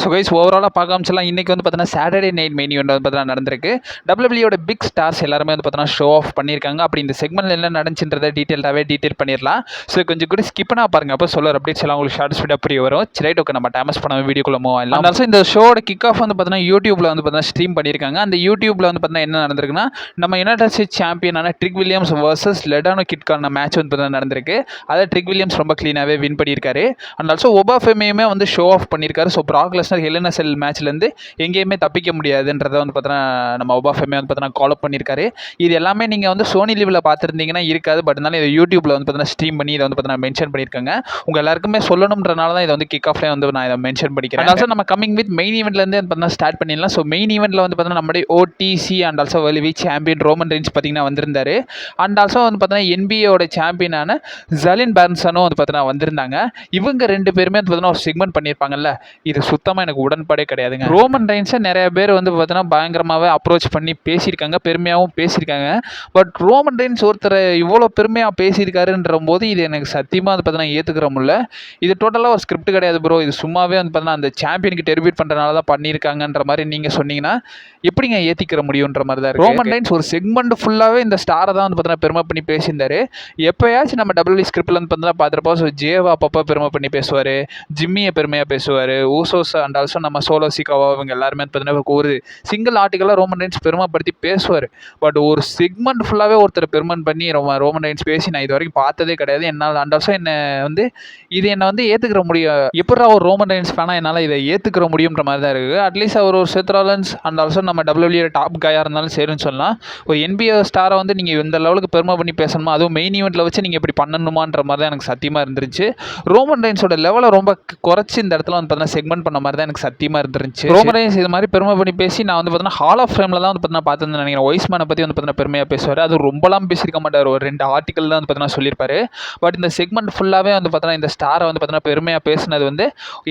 So guys ஓவராலாக பார்க்காமச்சலாம் இன்றைக்கி வந்து பார்த்தீங்கன்னா சாட்டர்டே நைட் மெயின் ஈவெண்ட் வந்து பார்த்தீங்கன்னா நடந்திருக்கு. டபிள்யூபிள்யூட பிக் ஸ்டார்ஸ் எல்லாருமே வந்து பார்த்தீங்கன்னா ஷோ ஆஃப் பண்ணியிருக்காங்க. அப்படி இந்த செக்மெண்ட்ல என்ன நடந்துச்சுன்றதை டீட்டெயில் பண்ணிடலாம். ஸோ கொஞ்சம் கூட ஸ்கிப் பண்ணா பாருங்க, அப்போ சொல்ல அப்டேட்ஸ் எல்லாம் உங்களுக்கு ஷார்ட் ஸ்பீடாக புரிய வரும். ரைட், ஓகே, நம்ம டைமஸ் பண்ண வீடியோக்குள்ள மூவ் ஆகலாம். ஆல்சோ இந்த ஷோட கிக் ஆஃப் வந்து பார்த்தீங்கன்னா யூடியூப்ல வந்து பார்த்தீங்கன்னா ஸ்ட்ரீம் பண்ணியிருக்காங்க. அந்த யூடியூப்ல வந்து பார்த்தீங்கன்னா என்ன நடந்திருக்குன்னா, நம்ம யுனைடெட் ஸ்டேட்ஸ் சாம்பியனான ட்ரிக் வில்லியம்ஸ் வர்சஸ் லெடானோ கிட்கான மேட்ச் வந்து பார்த்தீங்கன்னா நடந்திருக்கு. அதை ட்ரிக் வில்லியம்ஸ் ரொம்ப க்ளீனாகவே வின் பண்ணியிருக்காரு. அண்ட் ஆல்சோ ஒபாஃபெமையுமே வந்து ஷோ ஆஃப் பண்ணியிருக்காரு. ஸோ ப்ராக் லெஸ்னர் ஹெல் இன் எ செல் மேட்ச்லேருந்து எங்கேயுமே தப்பிக்க முடியாதுன்றதை வந்து பார்த்தீங்கன்னா நம்ம ஒபாஃபெமே வந்து பார்த்தீங்கன்னா கால் அப் பண்ணியிருக்காரு. இது எல்லாமே நீங்கள் வந்து சோனி லிவில் பார்த்துருந்தீங்கன்னா இருக்காது. பட் இருந்தாலும் இதை யூடியூப்பில் வந்து பார்த்தீங்கன்னா ஸ்ட்ரீம் பண்ணி இதை வந்து பார்த்தீங்கன்னா மென்ஷன் பண்ணியிருக்காங்க. உங்கள் எல்லாருக்குமே சொல்லணும்ன்றனால தான் இதை வந்து கிக் ஆஃப்லேயே வந்து நான் இதை மென்ஷன் பண்ணிக்கிறேன். ஆல்சோ நம்ம கமிங் வித் மெயின் ஈவெண்ட்லேருந்து பார்த்தீங்கன்னா ஸ்டார்ட் பண்ணிடலாம். ஸோ மெயின் ஈவெண்ட்டில் வந்து பார்த்தீங்கன்னா நம்மளுடைய OTC and also world champion Roman Reigns பார்த்தீங்கன்னா வந்திருந்தாரு. அண்ட் ஆல்சோ வந்து பார்த்தீங்கன்னா என்பிஏயோட சாம்பியனான ஜலின் பார்ன்சனும் வந்து பார்த்தீங்கன்னா வந்திருந்தாங்க. இவங்க ரெண்டு பேருமே வந்து பார்த்தீங்கன்னா ஒரு செக்மெண்ட் பண்ணியிருப்பாங்கல்ல, இது சுத்தமாக எனக்கு உடன்பாடே கிடையாதுங்க. ரோமன் ரெயின்ஸை நிறைய பேர் வந்து பார்த்தீங்கன்னா பயங்கரமாகவே அப்ரோச் பண்ணி பேசியிருக்காங்க, பெருமையாகவும் பேசியிருக்காங்க. பட் ரோமன் ரெயின்ஸ் ஒருத்தர் இவ்வளோ பெருமையாக பேசியிருக்காருன்ற போது இது எனக்கு சத்தியமாக வந்து பார்த்தீங்கன்னா ஏற்றுக்கிற முடியல. இது டோட்டலாக ஒரு ஸ்கிரிப்ட் கிடையாது ப்ரோ, இது சும்மாவே வந்து பார்த்தீங்கன்னா அந்த சாம்பியனுக்கு டெரிபியூட் பண்ணுறதுனால தான் பண்ணியிருக்காங்கன்ற மாதிரி நீங்கள் சொன்னீங்கன்னா எப்படிங்க ஏற்றிக்கிற முடியுன்ற மாதிரி தான். ரோமன் ரெயின்ஸ் ஒரு செக்மெண்ட் ஃபுல்லாகவே இந்த ஸ்டாரை தான் வந்து பார்த்தீங்கன்னா பெருமை பண்ணி பேசியிருந்தாரு. எப்போயாச்சும் நம்ம டபிள்யூ ஸ்கிரிப்டில் வந்து பார்த்தீங்கன்னா பார்த்துருப்போம். ஸோ ஜேவா அப்பப்போ பெருமை பண்ணி பேசுவார், ஜிம்மியை பெருமையாக பேசுவார், ஊசோஸ் அண்ட் ஆல்சோ நம்ம சோலோ சிக்காவா இவங்க எல்லாருமே பார்த்தீங்கன்னா ஒரு சிங்கிள் ஆர்டிக்கலாக ரோமன் ரெயின்ஸ் பெருமைப்படுத்தி பேசுவார். பட் ஒரு செக்மெண்ட் ஃபுல்லாகவே ஒருத்தர் பெருமன் பண்ணி ரோமன் ரெயின்ஸ் பேசி நான் இது வரைக்கும் பார்த்ததே கிடையாது. என்னால் அண்ட் ஆல்சோ என்னை வந்து ஏற்றுக்கிற முடியும். எப்படா ஒரு ரோமன் ரெயின்ஸ் ஃபேனாக என்னால் இதை ஏற்றுக்கிற முடியுன்ற மாதிரி தான் இருக்குது. அட்லீஸ்ட் அவர் ஒரு செத் ராலன்ஸ் அண்ட் ஆல்சோ நம்ம டபிள்யூபிள்யூ டாப் கையாக இருந்தாலும் சரின்னு சொல்லலாம். ஒரு NBA ஸ்டாரை வந்து நீங்கள் இந்த லெவலுக்கு பெருமை பண்ணி பேசணுமா, அதுவும் மெயின் ஈவெண்ட்டில் வச்சு நீங்கள் இப்படி பண்ணணுமான்ற மாதிரி தான் எனக்கு சத்தியமாக இருந்துச்சு. ரோமன் ரெயின்ஸோட லெவலை ரொம்ப குறைச்சி இந்த இடத்துல வந்து பார்த்தீங்கன்னா செக்மெண்ட் பண்ண மாதிரி தான் எனக்கு சத்தியமாக இருந்துச்சு. ரோமன் ரெயின்ஸ் இது மாதிரி பெருமை பண்ணி பேசி நான் வந்து பார்த்தீங்கன்னா ஹால் ஆஃப் ஃபேமில் தான் வந்து பார்த்தீங்கன்னா பார்த்துருந்தேன் நினைக்கிறேன். ஒய்ஸ்மேனை பற்றி வந்து பார்த்தீங்கன்னா பெருமையாக பேசுவார். அது ரொம்பலாம் பேசியிருக்க மாட்டார், ஒரு 2 ஆர்டிக்கல் தான் வந்து பார்த்தீங்கன்னா சொல்லியிருப்பாரு. பட் இந்த செக்மெண்ட் ஃபுல்லாகவே வந்து பார்த்தீங்கன்னா இந்த ஸ்டாரை வந்து பார்த்தீங்கன்னா பெருமையாக பேசினது வந்து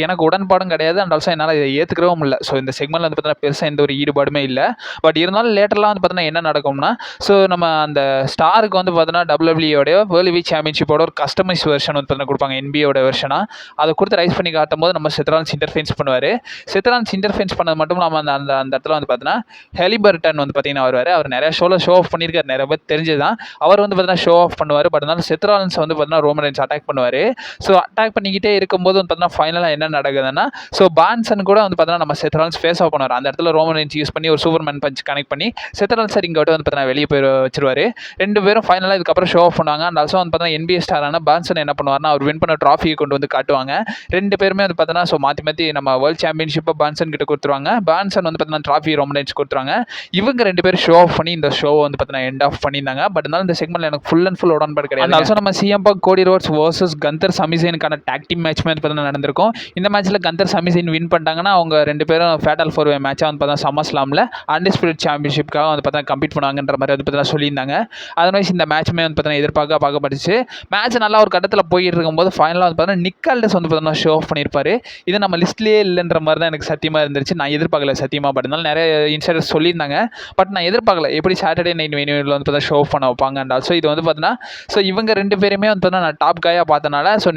எனக்கு உடன்பாடும் கிடையாது. அண்ட் ஆல்சோ என்னால் இதை ஏற்றுக்கவும் இல்லை. ஸோ இந்த செக்மெண்ட்டில் வந்து பார்த்தீங்கன்னா பெருசாக எந்த ஒரு ஈடுபாடுமே இல்லை. பட் இருந்தாலும் லேட்டர்லாம் வந்து பார்த்தீங்கன்னா என்ன நடக்கும்னா, ஸோ நம்ம அந்த ஸ்டாருக்கு வந்து பார்த்தீங்கன்னா டபிள்யூபிள்யூடைய வேர்ல்ட் சாம்பியன்ஷிப்போட ஒரு கஸ்டமைஸ் வெர்ஷன் வந்து பார்த்தீங்கன்னா கொடுப்பாங்க, NBA வெர்ஷனாக. அதை கொடுத்து ரைஸ் பண்ணி காட்டும் போது நம்ம செத்ரான்ஸ் இன்டர்ஃபென்ஸ் பண்ணுவார். செத்ரான்ஸ் இன்டர்ஃபென்ஸ் பண்ணது மட்டும் இல்லாமல் அந்த இடத்துல வந்து பார்த்தீங்கன்னா ஹெலிபர்டன் வந்து பார்த்தீங்கன்னா வருவார். அவர் நிறைய ஷோ ஆஃப் பண்ணியிருக்காரு, நிறைய பேர் தெரிஞ்சதுதான். அவர் வந்து பார்த்தீங்கன்னா ஷோ ஆஃப் பண்ணுவார். பட் இருந்தாலும் செத்ரான்ஸ் வந்து பார்த்தீங்கன்னா ரோமன் ரெயின்ஸ் அட்டாக் பண்ணுவார். ஸோ அட்டாக் பண்ணிக்கிட்டே இருக்கும்போது வந்து பார்த்தீங்கன்னா ஃபைனலாக என்ன நடக்குதுன்னா, ஸோ பார்ன்சன் கூட வந்து பார்த்தீங்கன்னா நம்ம செத்ரான்ஸ் ஃபேஸ் ஆஃப் பண்ணுவார். அந்த இடத்துல ரோமன் ரெயின்ஸ் யூஸ் பண்ணி ஒரு சூப்பர்மேன் பஞ்ச் கனெக்ட் பண்ணி செத்ரான்ஸ் இங்கே வந்து பார்த்தீங்கன்னா வெளியே போய் வச்சிருவார். ரெண்டு பேரும் ஃபைனலாக இதுக்கப்புறம் ஷோ ஆஃப் பண்ணுவாங்க. அண்ட் ஆல்சோ வந்து பார்த்தீங்கன்னா NBA ஸ்டாரான பார்ன்சன் என்ன பண்ணுவார்னா, அவர் வின் பண்ண ட்ராஃபியை கொண்டு வந்து காட்டுவாங்க. ரெண்டு பேருமே வந்து பார்த்தீங்கன்னா ஸோ மாற்றி நம்ம வேர்ல்ட் சாம்பியன்ஷிப்பை பார்ன்சன் கிட்ட கொடுத்துருவாங்க. பார்ன்சன் வந்து பார்த்தீங்கன்னா ட்ராஃபி ரோமன் ரெயின்ஸ் கொடுத்துருவாங்க. இவங்க ரெண்டு பேரும் ஷோ ஆஃப் பண்ணி இந்த ஷோ வந்து பார்த்தீங்கன்னா எண்ட் ஆஃப் பண்ணியிருந்தாங்க. பட் இருந்தாலும் இந்த செக்மெண்ட்ல எனக்கு ஃபுல் அண்ட் ஃபுல் உடன்பாடு கிடையாது. ஆல்சோ நம்ம CM Punk Cody Rhodes versus Gunther சமிசைனுக்கான டாக் டீம் மேட்ச் வந்து பார்த்தீங்கன்னா நடந்திருக்கும். இந்த மேட்ச்சில் கந்தர் சமிசைன் வின் பண்ணிட்டாங்கன்னா அவங்க ரெண்டு பேரும் ஃபேட்டல் 4-way மேட்சாக வந்து பார்த்தீங்கன்னா சம்மர்ஸ்லாமில் அன்டிஸ்பியூட்டட் சாம்பியன்ஷிப்காக வந்து பார்த்தீங்கன்னா கம்ப்ளீட் பண்ணுவாங்கன்ற மாதிரி வந்து பார்த்தீங்கன்னா சொல்லியிருந்தாங்க. அதர்வைஸ் இந்த மேட்ச்மே வந்து பார்த்தீங்கன்னா பார்க்கப்பட்டுச்சு. மேட்ச் நல்லா ஒரு கட்டத்தில் போயிட்டு இருக்கும்போது ஃபைனலாக வந்து பார்த்தீங்கன்னா நிக் ஆல்டஸ் வந்து பார்த்தீங்கன்னா ஷோ ஆஃப் பண்ணியிருப்பாரு. இது நம்ம லிஸ்ட்லேயே இல்லைன்ற மாதிரி தான் எனக்கு சத்தியமாக இருந்துச்சு. நான் எதிர்பார்க்கல சத்தியமாக. பட் இருந்தாலும் நிறைய இன்சைடர்ஸ் சொல்லியிருந்தாங்க. பட் நான் எதிர்பார்க்கல எப்படி சாட்டர்டே நைட் மெயின் ஈவெண்ட்டில் வந்து பார்த்தீங்கன்னா ஷோ ஆஃப் பண்ண வைப்பாங்க. அண்ட் ஆல்சோ இது வந்து பார்த்தீங்கன்னா ஸோ இவங்க ரெண்டு பேருமே வந்து பார்த்தீங்கன்னா நான் டாப் காயாக பார்த்தனால ஸோ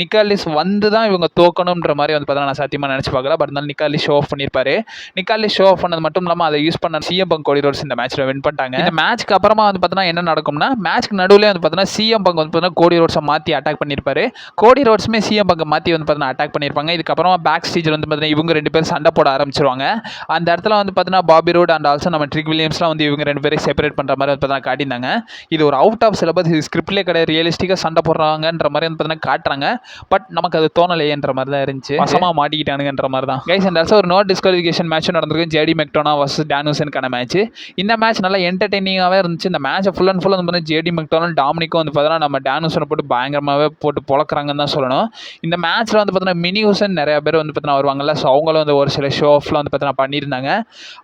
நிக் ஆல்டஸ் வந்து தான் இவங்க தோக்கணுன்ற மாதிரி வந்து பார்த்தீங்கன்னா நான் சத்தியமாக நினச்சி பார்க்கல. பட் இருந்தாலும் நிக் ஆல்டஸ் ஷோ ஆஃப் பண்ணியிருப்பாரு. நிக் ஆல்டஸ் ஷோ ஆஃப் பண்ணது மட்டும் இல்லாமல் அதை யூஸ் பண்ண CM Punk கோடி ரோட்ஸ் இந்த மேட்ச்சில் வின் பண்ணிட்டாங்க. இந்த மேட்ச்க்கு அப்புறமா வந்து பார்த்தீங்கன்னா என்ன நடக்கும்னா, மேட்ச்க்கு நடுவில் வந்து பார்த்தீங்கன்னா CM Punk வந்து பார்த்தீங்கன்னா கோடி ரோட்ஸை மாற்றி அட்டாக் பண்ணியிருப்பாரு. கோடி ரோட்ஸுமே CM Punk மாற்றி வந்து பார்த்தீங்கன்னா அட்டாக் பண்ணியிருப்பாங்க. இதுக்கப்புறமா பேக் ஸ்டேஜில் வந்து பார்த்தீங்கன்னா இவங்க ரெண்டு பேரும் சண்டை போட ஆரம்பிச்சிருவாங்க. அந்த இடத்துல வந்து பார்த்தீங்கன்னா பாபி ரோட் அண்ட் ஆல்சோ நம்ம ட்ரிக் வில்லியம்ஸ்லாம் வந்து இவங்க ரெண்டு பேரும் செப்பரேட் பண்ணுற மாதிரி வந்து பார்த்தீங்கன்னா காட்டியிருந்தாங்க. இது ஒரு அவுட் ஆஃப் சிலபஸ், இது ஸ்கிரிப்ட்லேயே கிடையாது, ரியலிஸ்டிக்காக சண்டை போடுறாங்கன்ற மாதிரி வந்து பார்த்தீங்கன்னா காட்டுறாங்க. பட் நமக்கு அது தோணலையேன்ற மாதிரி தான் இருந்துச்சு. வசமாக மாட்டிக்கிட்டானுங்கன்ற மாதிரி தான். கைஸ் அண்ட் ஆல்சோ ஒரு நோ டிஸ்குவாலிஃபிகேஷன் மேட்சும் நடந்திருக்கு, ஜேடி மெக்டோனா வர்சஸ் டானுசனுக்கான மேட்ச். இந்த மேட்ச் நல்லா என்டர்டெய்னிங்காகவே இருந்துச்சு. இந்த மேட்சை ஃபுல் அண்ட் ஃபுல் வந்து பார்த்தீங்கன்னா ஜேடி மெக்டோனும் டாமினிக்கும் வந்து பார்த்தீங்கன்னா நம்ம டானுசனை போட்டு பயங்கரமாகவே போட்டு பொழக்கிறாங்கன்னு தான் சொல்லணும். இந்த மேட்ச்சில் வந்து பார்த்தீங்கன்னா மினி ஹூசன் நிறைய பேர் வந்து பார்த்தீங்கன்னா வருவாங்கல்ல, ஸோ அவங்களும் வந்து ஒரு சில ஷோ ஆஃப்லாம் வந்து பார்த்தீங்கன்னா பண்ணியிருந்தாங்க.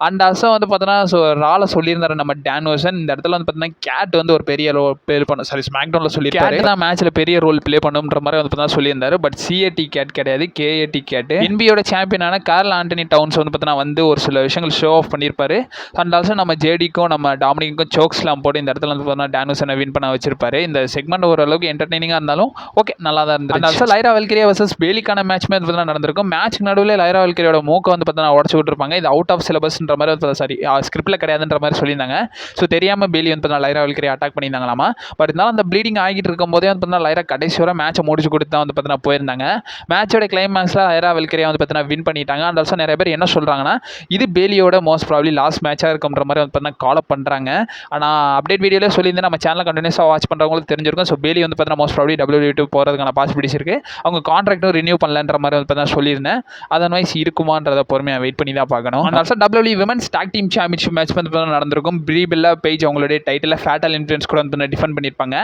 அண்ட் ஆல்சோ வந்து பார்த்தீங்கன்னா ஸோ ரால சொல்லியிருந்தாரு நம்ம டானுசன். இந்த இடத்துல வந்து பார்த்தீங்கன்னா கேட் வந்து ஒரு பெரிய ரோல் ப்ளே பண்ணும், சாரி ஸ்மாக்டவுனில் சொல்லியிருக்காரு தான் மேட்ச்சில் பெரிய ரோல் ப்ளே பண்ணுன்ற மாதிரி வந்து பார்த்தீங்கன்னா சொல்லியிருந்தாரு. பட் CAT கேட் கிடையாது, KAT கேட். NBA சாம்பியனான கார்ல் ஆண்டனி டவுன்ஸ் வந்து பார்த்தீங்கன்னா வந்து ஒரு சில விஷயங்கள் ஷோ ஆஃப் பண்ணியிருப்பாரு. அண்ட் ஆல்சோ நம்ம ஜேடிக்கும் நம்ம டாமினிக்கும் சோக்ஸ்லாம் போட்டு இந்த இடத்துல வந்து பார்த்தீங்கன்னா டானுசனை வின் பண்ண வச்சிருப்பாரு. இந்த செக்மெண்ட் ஓரளவுக்கு என்டர்டெய்னிங்காக இருந்தாலும் ஓகே நல்லா தான் இருந்துச்சு. அண்ட் ஆல்சோ லைரா வெல்கிரியா வர்சஸ் பேலிக்கான மேட்ச்மே வந்து பார்த்தீங்கன்னா நடந்திருக்கும். மேட்ச்க்கு நடுவில் லைரா வெல்கரியோட மூக்கை வந்து பார்த்தீங்கன்னா உடச்சு விட்டுருப்பாங்க. இது அவுட் ஆஃப் சிலபஸ்ன்ற மாதிரி வந்து சாரி ஸ்கிரிப்டில் கிடையாதுன்ற மாதிரி சொல்லியிருந்தாங்க. ஸோ தெரியாமல் பேலி வந்து பார்த்தீங்கன்னா லைரா வெல்கரி அட்டாக் பண்ணியிருந்தாங்களாமா. பட் இருந்தாலும் அந்த ப்ளீடிங் ஆகிட்டு இருக்கும் போதே வந்து பார்த்தீங்கன்னா லைரா கடைசி வரை மேட்சை முடிச்சு கொடுத்து தான் வந்து பார்த்தீங்கன்னா போயிருந்தாங்க. மேட்சோட கிளைமேக்ஸில் லைரா வெல்கரியா வந்து பார்த்தீங்கன்னா வின் பண்ணிட்டாங்க. அண்ட் ஆல்சோ நிறைய பேர் என்ன சொல்கிறாங்கன்னா இது பேலியோட மோஸ்ட் ப்ராப்ளி லாஸ்ட் மேட்சாக இருக்குன்ற மாதிரி வந்து பார்த்தீங்கன்னா கால் அப் பண்ணுறாங்க. ஆனால் அப்டேட் வீடியோவில் சொல்லியிருந்தேன், நம்ம சேனல் கண்டினியூஸாக வாட்ச் பண்ணுறவங்களுக்கு தெரிஞ்சிருக்கும். ஸோ பேலி வந்து பார்த்தீங்கன்னா மோஸ்ட் ப்ராப்ளி WWE போகிறதுக்கான பாசிபிலிட்டிஸ் இருக்குது. அவங்க கான்ட்ராக்டும் ரினியூ பண்ணலன்ற மாதிரி வந்து பார்த்தீங்கன்னா சொல்லியிருந்தேன். அதர்வைஸ் இருக்குமான்றதை பொறுமையாக வெயிட் பண்ணி தான் பார்க்கணும். And also WWE women's talk team championship match வந்து நடந்திருக்கும். ப்ரீ பெல்லா பேஜ் அவங்களுடைய டைட்டில் ஃபேட்டல் இன்ஃப்ளூயன்ஸ் கூட வந்து டிஃபெண்ட் பண்ணியிருப்பாங்க.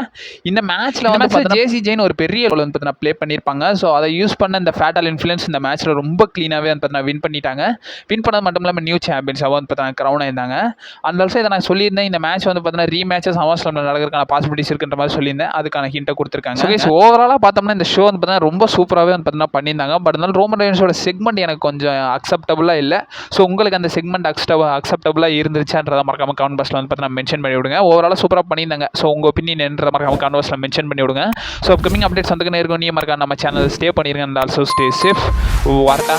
இந்த மேட்ச்சில் வந்து ஜேசி ஜெயின் ஒரு பெரிய ரோல் வந்து பார்த்தீங்கன்னா ப்ளே பண்ணியிருப்பாங்க. ஸோ அதை யூஸ் பண்ண இந்த ஃபேட்டல் இன்ஃப்ளூயன்ஸ் இந்த மேட்ச்சில் ரொம்ப க்ளீனாகவே வந்து பார்த்தீங்கன்னா வின் பண்ணிட்டாங்க. வின் பண்ணது மட்டும் இல்லாமல் நியூ சாம்பியன்ஸாக வந்து பார்த்தீங்கன்னா க்ரௌன் ஆயிருந்தாங்க. அண்ட் ஆல்சோ இதை நான் சொல்லியிருந்தேன், இந்த மேட்ச் வந்து பார்த்தீங்கன்னா ரீமேட்சஸ் சமஸ்லாமில் நடக்கிறதுக்கான பாசிபிலிட்டிஸ் இருக்குன்ற மாதிரி சொல்லியிருந்தேன். அதுக்கான ஹிண்ட்டை கொடுத்துருக்காங்க. ஸோ ஓவராலாக பார்த்தோம்னா இந்த ஷோ வந்து பார்த்தீங்கன்னா ரொம்ப சூப்பராகவே வந்து பார்த்தீங்கன்னா பண்ணியிருந்தாங்க. பட் இருந்தாலும் ரோமன் ரெயின்ஸோட செக்மெண்ட் எனக்கு கொஞ்சம் அக்செப்டபுளாக இல்லை. ஸோ உங்களுக்கு அந்த செக்மெண்ட் அக்செப்டபுளாக இருந்துச்சுன்றதை மறக்காம கமெண்ட் பாக்ஸில் வந்து பார்த்தீங்கன்னா மென்ஷன் பண்ணி விடுங்க. ஓவராலாக சூப்பராக பண்ணியிருந்தாங்க. ஸோ உங்கள் ஒப்பீனியன் என்ற மறக்காம கமெண்ட் பாக்ஸில் மென்ஷன் பண்ணி விடுங்க. ஸோ அப்கமிங் அப்டேட்ஸ் வந்துக்கினே இருக்கும். நீங்கள் மறக்காம நம்ம சேனல் ஸ்டே பண்ணிருங்க. And also stay safe. வரட்டா.